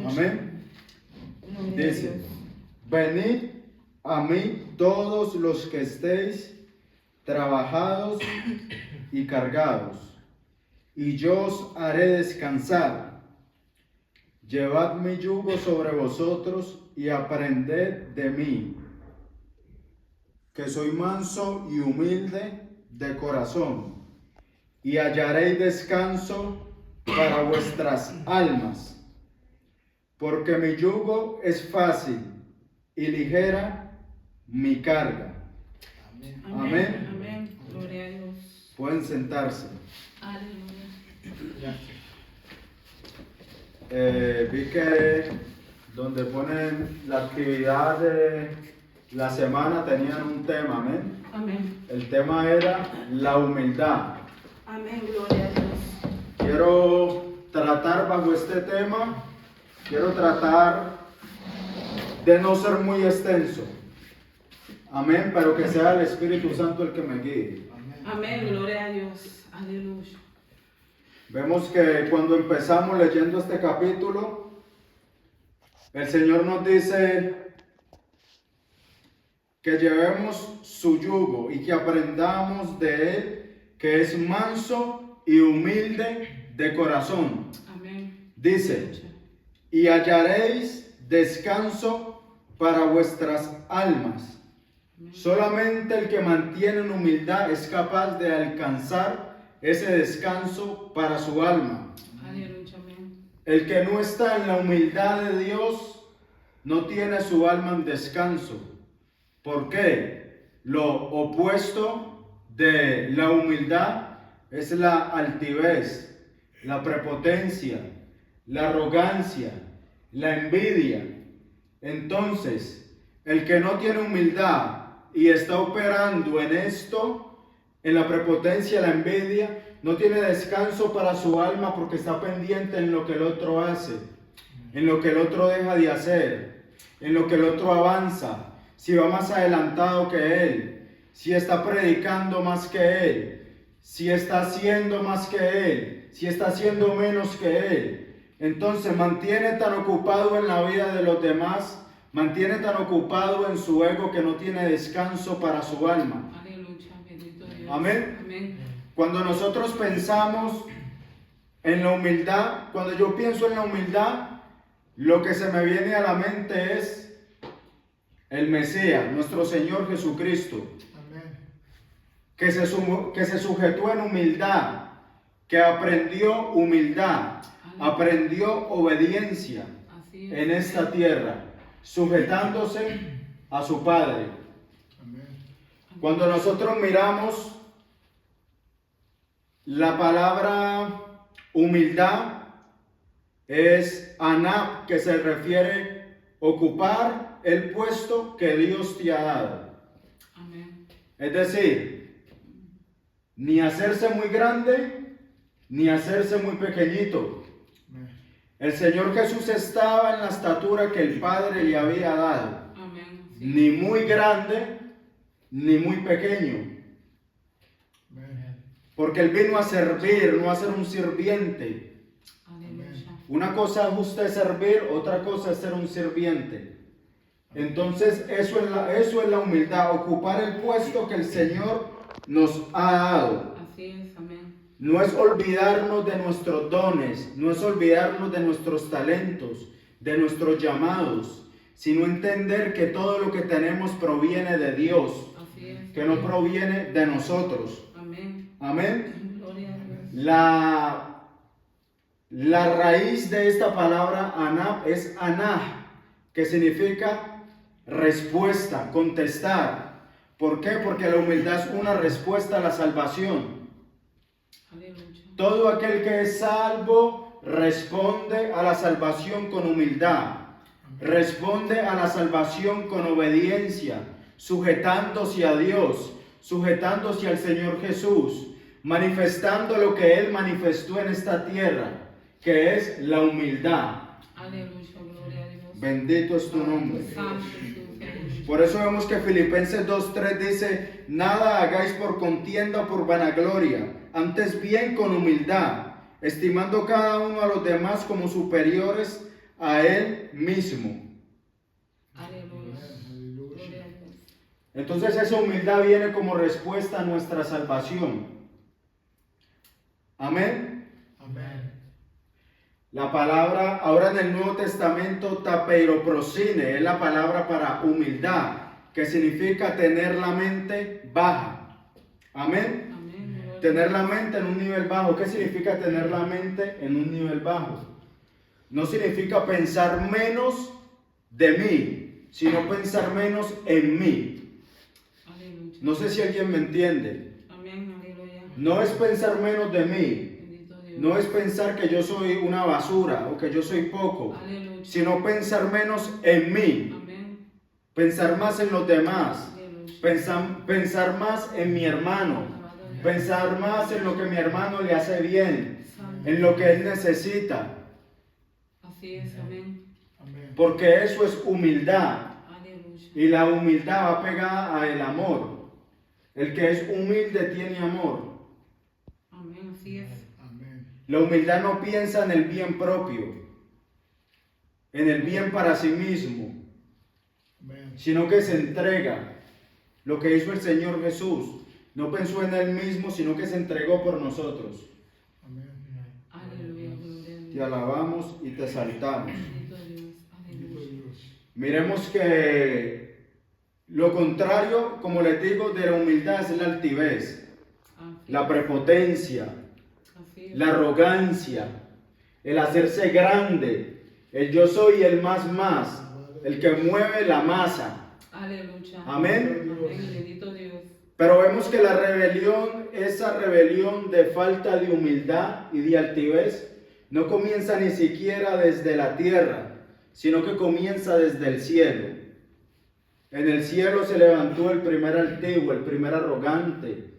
Amén. Dice, venid a mí todos los que estéis trabajados y cargados, y yo os haré descansar. Llevad mi yugo sobre vosotros y aprended de mí, que soy manso y humilde de corazón, y hallaréis descanso para vuestras almas, porque mi yugo es fácil y ligera mi carga. Amén. Amén. Amén. Gloria a Dios. Pueden sentarse. Aleluya. Gracias. Vi que donde ponen la actividad de la semana tenían un tema, amén. Amén. El tema era la humildad. Amén. Gloria a Dios. Quiero tratar bajo este tema, quiero tratar de no ser muy extenso. Amén, pero que sea el Espíritu Santo el que me guíe. Amén. Amén. Gloria a Dios. Aleluya. Vemos que cuando empezamos leyendo este capítulo, el Señor nos dice que llevemos su yugo y que aprendamos de Él, que es manso y humilde de corazón. Amén. Dice, y hallaréis descanso para vuestras almas. Solamente el que mantiene en humildad es capaz de alcanzar ese descanso para su alma. Aleluya. Amén. El que no está en la humildad de Dios no tiene su alma en descanso. ¿Por qué? Lo opuesto de la humildad es la altivez, la prepotencia, la arrogancia, la envidia. Entonces, el que no tiene humildad y está operando en esto, en la prepotencia, la envidia, no tiene descanso para su alma porque está pendiente en lo que el otro hace, en lo que el otro deja de hacer, en lo que el otro avanza, si va más adelantado que él, si está predicando más que él, si está haciendo más que él, si está haciendo menos que él. Entonces mantiene tan ocupado en la vida de los demás, mantiene tan ocupado en su ego que no tiene descanso para su alma. Aleluya. Bendito Dios. Amén. Amén. Cuando nosotros pensamos en la humildad, cuando yo pienso en la humildad, lo que se me viene a la mente es el Mesías, nuestro Señor Jesucristo, Amén. que se sujetó en humildad, que aprendió humildad, aprendió obediencia Así es. en esta tierra, sujetándose a su Padre. Amén. Cuando nosotros miramos la palabra humildad, es anab, que se refiere a ocupar el puesto que Dios te ha dado. Amén. Es decir, ni hacerse muy grande, ni hacerse muy pequeñito. Amén. El Señor Jesús estaba en la estatura que el Padre le había dado. Amén. Sí. Ni muy grande, ni muy pequeño. Amén. Porque Él vino a servir, no a ser un sirviente. Aleluya. Una cosa es usted servir, otra cosa es ser un sirviente. Entonces eso es la humildad, ocupar el puesto que el Señor nos ha dado. Así es. Amén. No es olvidarnos de nuestros dones, no es olvidarnos de nuestros talentos, de nuestros llamados, sino entender que todo lo que tenemos proviene de Dios, Así es. que no proviene de nosotros. Amén. Amén. Gloria a Dios. La raíz de esta palabra anab es anah, que significa respuesta, contestar. ¿Por qué? Porque la humildad es una respuesta a la salvación. Aleluya. Todo aquel que es salvo responde a la salvación con humildad, responde a la salvación con obediencia, sujetándose a Dios, sujetándose al Señor Jesús, manifestando lo que Él manifestó en esta tierra, que es la humildad. Aleluya. Gloria a Dios. Bendito es tu nombre. Santo es tu nombre. Por eso vemos que Filipenses 2:3 dice, nada hagáis por contienda o por vanagloria, antes bien con humildad, estimando cada uno a los demás como superiores a Él mismo. Aleluya. Aleluya. Gloria a Dios. Entonces esa humildad viene como respuesta a nuestra salvación. Amén. Amén. La palabra, ahora en el Nuevo Testamento, tapeiroprosine, es la palabra para humildad, que significa tener la mente baja. Amén. Amén. Gloria a Tener la Dios. mente en un nivel bajo. ¿Qué significa tener la mente en un nivel bajo? No significa pensar menos de mí, sino pensar menos en mí. Aleluya. No sé si alguien me entiende. Amén. Aleluya. No es pensar menos de mí. Bendito Dios. No es pensar que yo soy una basura o que yo soy poco, Aleluya. sino pensar menos en mí, Amén. pensar más en los demás, Aleluya. pensar más en mi hermano, Alabado Dios. pensar más en lo que mi hermano le hace bien, Santo. en lo que él necesita, Así es. Amén. Amén. porque eso es humildad Aleluya. y la humildad va pegada al amor. El que es humilde tiene amor. Amén. Así es. Amén. La humildad no piensa en el bien propio, en el bien para sí mismo, Amén. sino que se entrega. Lo que hizo el Señor Jesús, no pensó en Él mismo, sino que se entregó por nosotros. Amén. Aleluya. Gloria a Te Dios. alabamos y te exaltamos. Bendito Dios. Bendito Aleluya. Dios. Miremos que lo contrario, como les digo, de la humildad es la altivez, Así la es. prepotencia, Así es. la arrogancia, el hacerse grande, el yo soy el más, el que mueve la masa. Aleluya. Amén. Amén. Bendito Dios. Pero vemos que la rebelión, esa rebelión de falta de humildad y de altivez, no comienza ni siquiera desde la tierra, sino que comienza desde el cielo. En el cielo se levantó el primer altivo, el primer arrogante,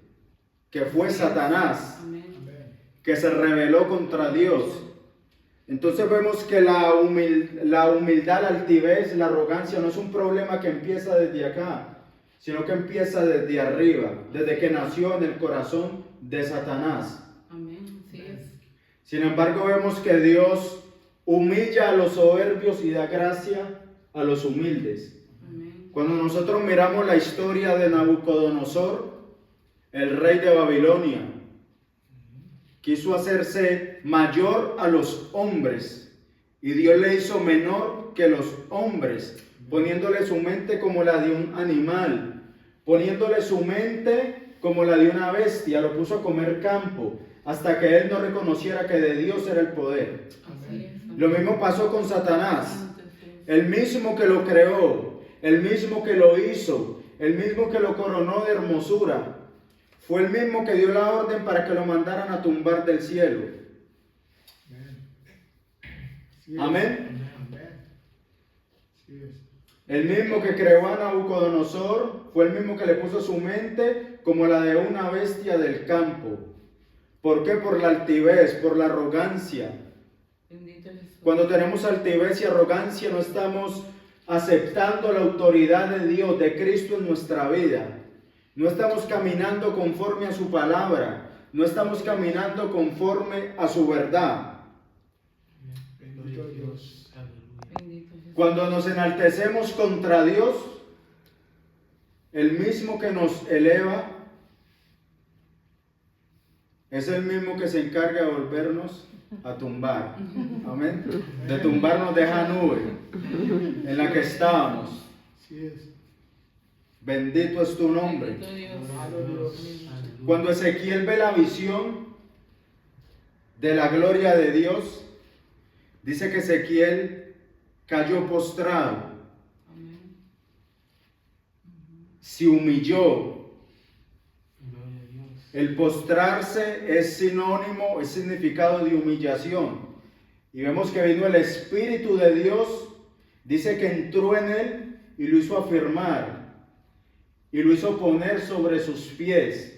que fue Satanás, Amén. Amén. que se rebeló contra Dios. Entonces vemos que la humildad, la altivez, la arrogancia no es un problema que empieza desde acá, sino que empieza desde arriba, desde que nació en el corazón de Satanás. Amén. Así es. Sin embargo, vemos que Dios humilla a los soberbios y da gracia a los humildes. Amén. Cuando nosotros miramos la historia de Nabucodonosor, el rey de Babilonia, quiso hacerse mayor a los hombres y Dios le hizo menor que los hombres, poniéndole su mente como la de un animal, poniéndole su mente como la de una bestia, lo puso a comer campo, hasta que él no reconociera que de Dios era el poder. Así es. Amén. Lo mismo pasó con Satanás, Santo es Dios. el mismo que lo creó, el mismo que lo hizo, el mismo que lo coronó de hermosura, fue el mismo que dio la orden para que lo mandaran a tumbar del cielo. Amén. Sí es. Amén. Amén. Sí es. El mismo que creó a Nabucodonosor fue el mismo que le puso su mente como la de una bestia del campo. ¿Por qué? Por la altivez, por la arrogancia. Bendito Jesús. Cuando tenemos altivez y arrogancia no estamos aceptando la autoridad de Dios, de Cristo en nuestra vida. No estamos caminando conforme a su palabra. No estamos caminando conforme a su verdad. Bendito Dios. Bendito Jesús. Cuando nos enaltecemos contra Dios, el mismo que nos eleva es el mismo que se encarga de volvernos a tumbar. Amén. De tumbarnos de esa nube en la que estábamos. Sí es. Bendito es tu nombre. Bendito Dios. Aleluya. Cuando Ezequiel ve la visión de la gloria de Dios, dice que Ezequiel cayó postrado, Amén. se humilló. El postrarse es sinónimo, es significado de humillación. Y vemos que vino el Espíritu de Dios, dice que entró en él y lo hizo afirmar. Y lo hizo poner sobre sus pies.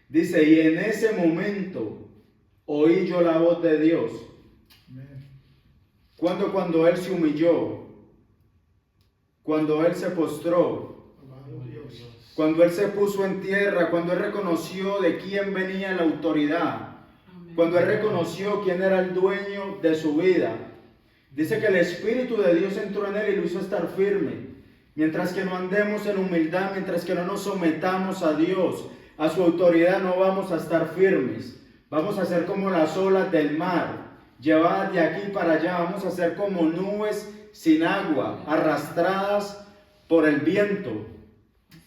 Dice, y en ese momento oí yo la voz de Dios. Amén. Cuando él se humilló, cuando él se postró, Alabado Dios. cuando él se puso en tierra, cuando él reconoció de quién venía la autoridad, Amén. cuando él reconoció quién era el dueño de su vida. Dice que el Espíritu de Dios entró en él y lo hizo estar firme. Mientras que no andemos en humildad, mientras que no nos sometamos a Dios, a su autoridad, no vamos a estar firmes. Vamos a ser como las olas del mar, llevadas de aquí para allá. Vamos a ser como nubes sin agua, arrastradas por el viento.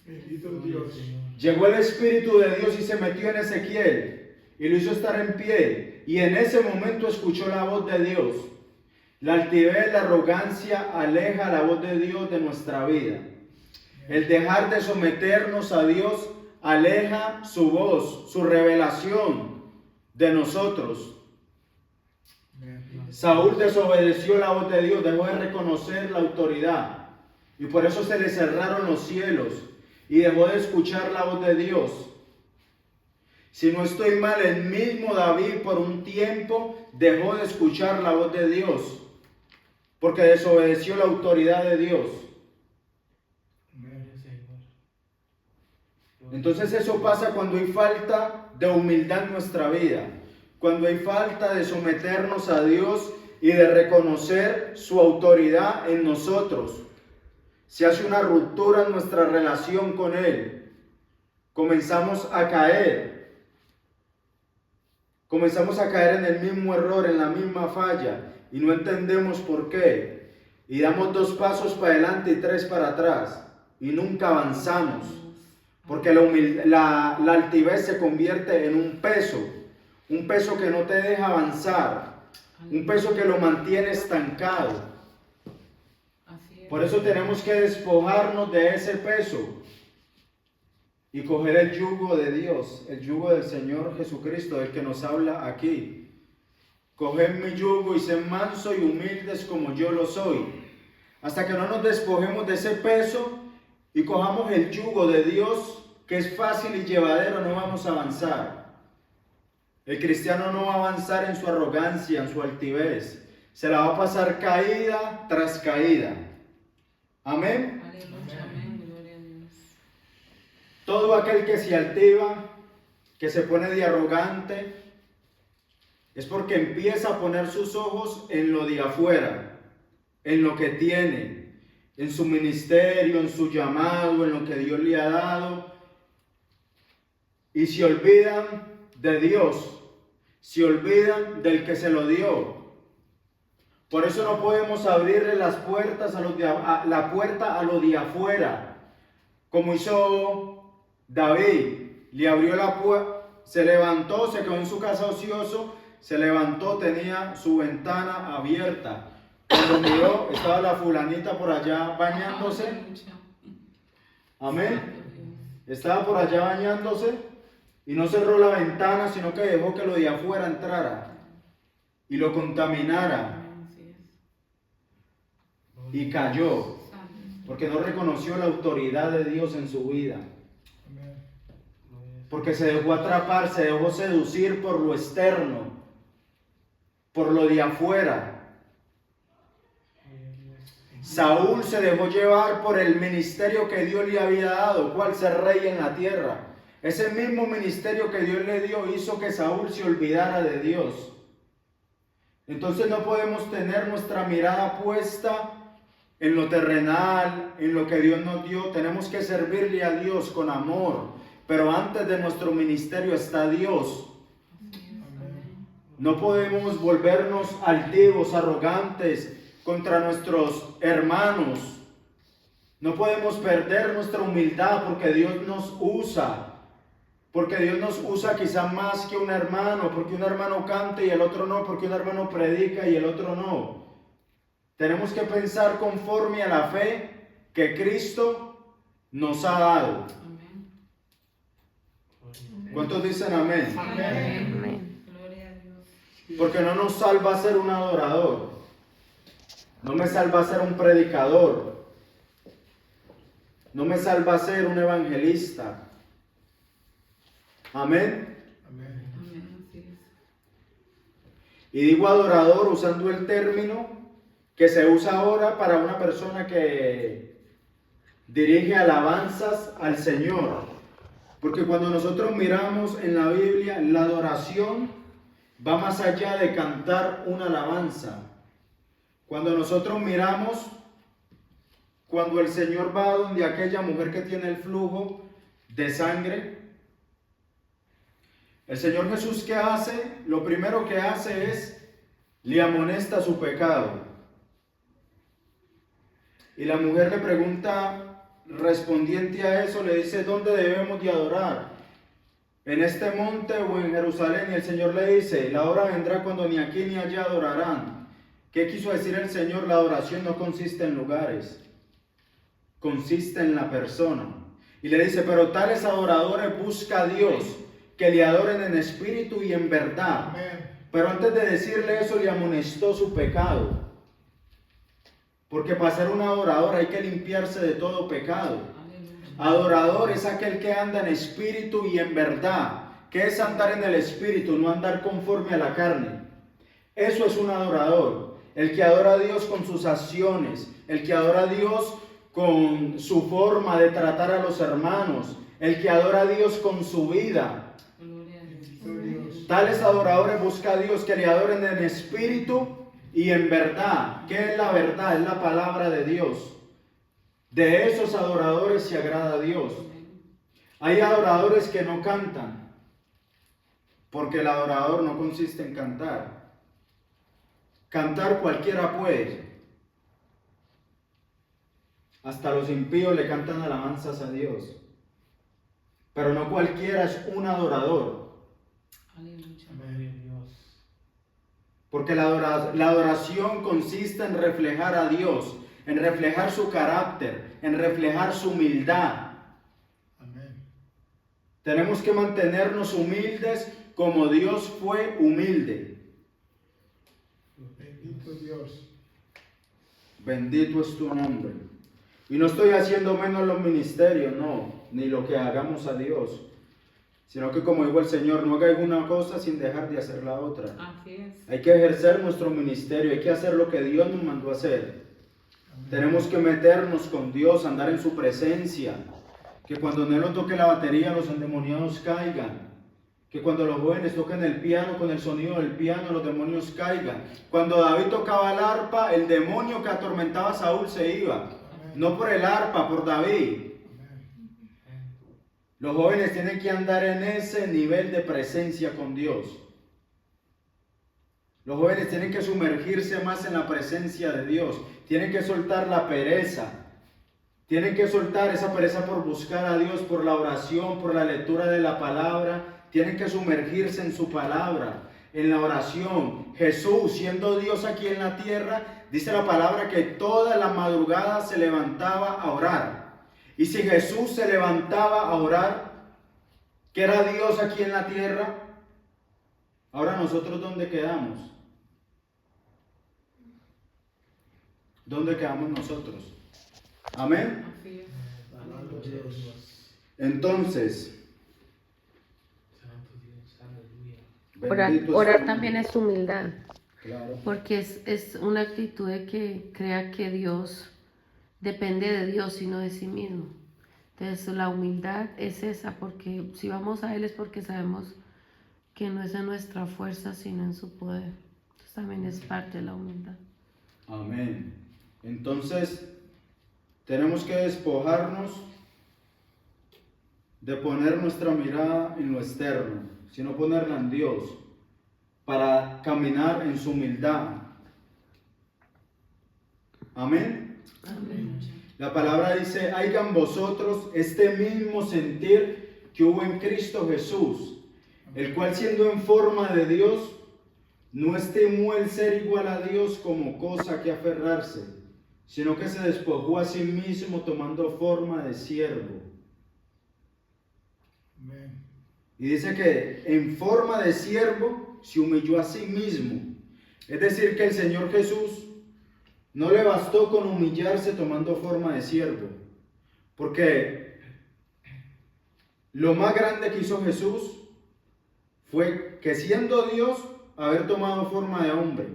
Bendito Dios. Llegó el Espíritu de Dios y se metió en Ezequiel y lo hizo estar en pie. Y en ese momento escuchó la voz de Dios. La altivez, la arrogancia aleja la voz de Dios de nuestra vida. El dejar de someternos a Dios aleja su voz, su revelación de nosotros. Saúl desobedeció la voz de Dios, dejó de reconocer la autoridad y por eso se le cerraron los cielos y dejó de escuchar la voz de Dios. Si no estoy mal, el mismo David por un tiempo dejó de escuchar la voz de Dios porque desobedeció la autoridad de Dios. Entonces eso pasa cuando hay falta de humildad en nuestra vida, cuando hay falta de someternos a Dios y de reconocer su autoridad en nosotros. Se hace una ruptura en nuestra relación con Él. Comenzamos a caer en el mismo error, en la misma falla, y no entendemos por qué. Y damos 2 pasos para adelante y 3 para atrás, y nunca avanzamos. Porque la altivez se convierte en un peso que no te deja avanzar, un peso que lo mantiene estancado. Por eso tenemos que despojarnos de ese peso y coger el yugo de Dios, el yugo del Señor Jesucristo, del que nos habla aquí. Coged mi yugo y sed manso y humildes como yo lo soy. Hasta que no nos despojemos de ese peso y cojamos el yugo de Dios, que es fácil y llevadero, no vamos a avanzar. El cristiano no va a avanzar en su arrogancia, en su altivez. Se la va a pasar caída tras caída. Amén. Aleluya, amén, gloria a Dios. Todo aquel que se altiva, que se pone de arrogante, es porque empieza a poner sus ojos en lo de afuera, en lo que tiene, en su ministerio, en su llamado, en lo que Dios le ha dado, y se olvidan de Dios, se olvidan del que se lo dio. Por eso no podemos abrirle las puertas la puerta a lo de afuera, como hizo David. Le abrió la puerta, se levantó, se quedó en su casa ocioso, se levantó, tenía su ventana abierta. Cuando miró, estaba la fulanita por allá bañándose. Amén. Estaba por allá bañándose y no cerró la ventana, sino que dejó que lo de afuera entrara y lo contaminara. Y cayó, porque no reconoció la autoridad de Dios en su vida. Porque se dejó atrapar, se dejó seducir por lo externo, por lo de afuera. Saúl se dejó llevar por el ministerio que Dios le había dado, cual ser rey en la tierra. Ese mismo ministerio que Dios le dio hizo que Saúl se olvidara de Dios. Entonces no podemos tener nuestra mirada puesta en lo terrenal, en lo que Dios nos dio. Tenemos que servirle a Dios con amor, pero antes de nuestro ministerio está Dios. No podemos volvernos altivos, arrogantes contra nuestros hermanos. No podemos perder nuestra humildad porque Dios nos usa. Porque Dios nos usa quizá más que un hermano, porque un hermano canta y el otro no, porque un hermano predica y el otro no. Tenemos que pensar conforme a la fe que Cristo nos ha dado. Amén. ¿Cuántos dicen amén? Amén. Gloria a Dios. Porque no nos salva ser un adorador. No me salva ser un predicador. No me salva ser un evangelista. Amén. Amén. Amén, así es. Y digo adorador usando el término que se usa ahora para una persona que dirige alabanzas al Señor. Porque cuando nosotros miramos en la Biblia, la adoración va más allá de cantar una alabanza. Cuando nosotros miramos, cuando el Señor va donde aquella mujer que tiene el flujo de sangre, el Señor Jesús, ¿qué hace? Lo primero que hace es, le amonesta su pecado. Y la mujer le pregunta, respondiente a eso, le dice, ¿dónde debemos de adorar? ¿En este monte o en Jerusalén? Y el Señor le dice, la hora vendrá cuando ni aquí ni allá adorarán. ¿Qué quiso decir el Señor? La adoración no consiste en lugares, consiste en la persona. Y le dice, pero tales adoradores busca a Dios, que le adoren en espíritu y en verdad. Amén. Pero antes de decirle eso, le amonestó su pecado. Porque para ser un adorador hay que limpiarse de todo pecado. Adorador es aquel que anda en espíritu y en verdad. ¿Qué es andar en el espíritu? No andar conforme a la carne. Eso es un adorador. El que adora a Dios con sus acciones. El que adora a Dios con su forma de tratar a los hermanos. El que adora a Dios con su vida. Tales adoradores busca a Dios que le adoren en espíritu y en verdad. ¿Qué es la verdad? Es la palabra de Dios. De esos adoradores se agrada a Dios. Hay adoradores que no cantan, porque el adorador no consiste en cantar. Cantar cualquiera puede. Hasta los impíos le cantan alabanzas a Dios. Pero no cualquiera es un adorador. Porque la adoración consiste en reflejar a Dios, en reflejar su carácter, en reflejar su humildad. Amén. Tenemos que mantenernos humildes como Dios fue humilde. Bendito Dios. Bendito es tu nombre. Y no estoy haciendo menos los ministerios, no, ni lo que hagamos a Dios. Sino que como dijo el Señor, no hagáis una cosa sin dejar de hacer la otra. Así es. Hay que ejercer nuestro ministerio, hay que hacer lo que Dios nos mandó a hacer. Amén. Tenemos que meternos con Dios, andar en su presencia. Que cuando Él no toque la batería, los endemoniados caigan. Que cuando los jóvenes toquen el piano, con el sonido del piano, los demonios caigan. Cuando David tocaba el arpa, el demonio que atormentaba a Saúl se iba. Amén. No por el arpa, por David. Los jóvenes tienen que andar en ese nivel de presencia con Dios. Los jóvenes tienen que sumergirse más en la presencia de Dios. Tienen que soltar la pereza. Tienen que soltar esa pereza por buscar a Dios, por la oración, por la lectura de la palabra. Tienen que sumergirse en su palabra, en la oración. Jesús, siendo Dios aquí en la tierra, dice la palabra que toda la madrugada se levantaba a orar. Y si Jesús se levantaba a orar, que era Dios aquí en la tierra, ahora nosotros ¿dónde quedamos? ¿Dónde quedamos nosotros? Amén. Así es. Alabado Dios. Entonces, Orar también es humildad, Claro. porque es una actitud de que crea que Dios depende de Dios y no de sí mismo. Entonces la humildad es esa, porque si vamos a Él es porque sabemos que no es en nuestra fuerza, sino en su poder. Entonces también es parte de la humildad. Amén. Entonces, tenemos que despojarnos de poner nuestra mirada en lo externo, sino ponerla en Dios, para caminar en su humildad. Amén. Amén. La palabra dice, hagan vosotros este mismo sentir que hubo en Cristo Jesús, el cual siendo en forma de Dios, no estimó el ser igual a Dios como cosa que aferrarse, sino que se despojó a sí mismo tomando forma de siervo. Amén. Y dice que en forma de siervo se humilló a sí mismo. Es decir, que el Señor Jesús no le bastó con humillarse tomando forma de siervo, porque lo más grande que hizo Jesús fue que siendo Dios, haber tomado forma de hombre.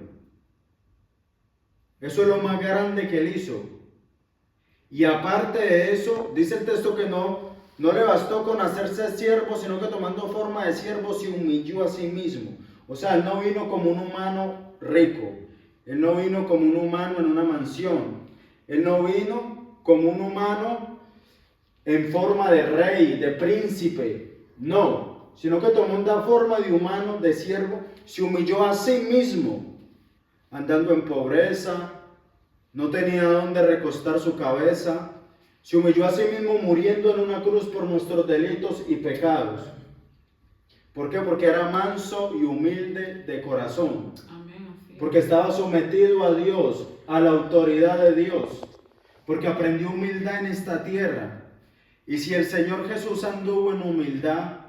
Eso es lo más grande que él hizo. Y aparte de eso, dice el texto que no le bastó con hacerse siervo, sino que tomando forma de siervo se humilló a sí mismo. O sea, él no vino como un humano rico, Él no vino como un humano en una mansión. Él no vino como un humano en forma de rey, de príncipe. No, sino que tomó una forma de humano, de siervo. Se humilló a sí mismo, andando en pobreza. No tenía dónde recostar su cabeza. Se humilló a sí mismo muriendo en una cruz por nuestros delitos y pecados. ¿Por qué? Porque era manso y humilde de corazón. Amén. Así es. Porque estaba sometido a Dios, a la autoridad de Dios. Porque aprendió humildad en esta tierra. Y si el Señor Jesús anduvo en humildad,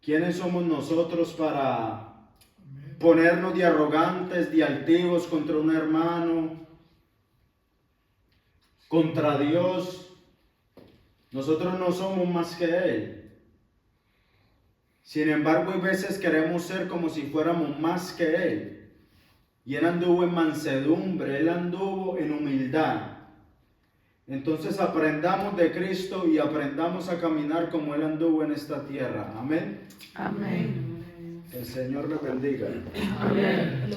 ¿quiénes somos nosotros para ponernos de arrogantes, de altivos contra un hermano, contra Dios? Nosotros no somos más que Él. Sin embargo, hay veces queremos ser como si fuéramos más que Él. Y Él anduvo en mansedumbre, Él anduvo en humildad. Entonces aprendamos de Cristo y aprendamos a caminar como Él anduvo en esta tierra. Amén. Amén. Gloria a Dios. El Señor le bendiga. Amén.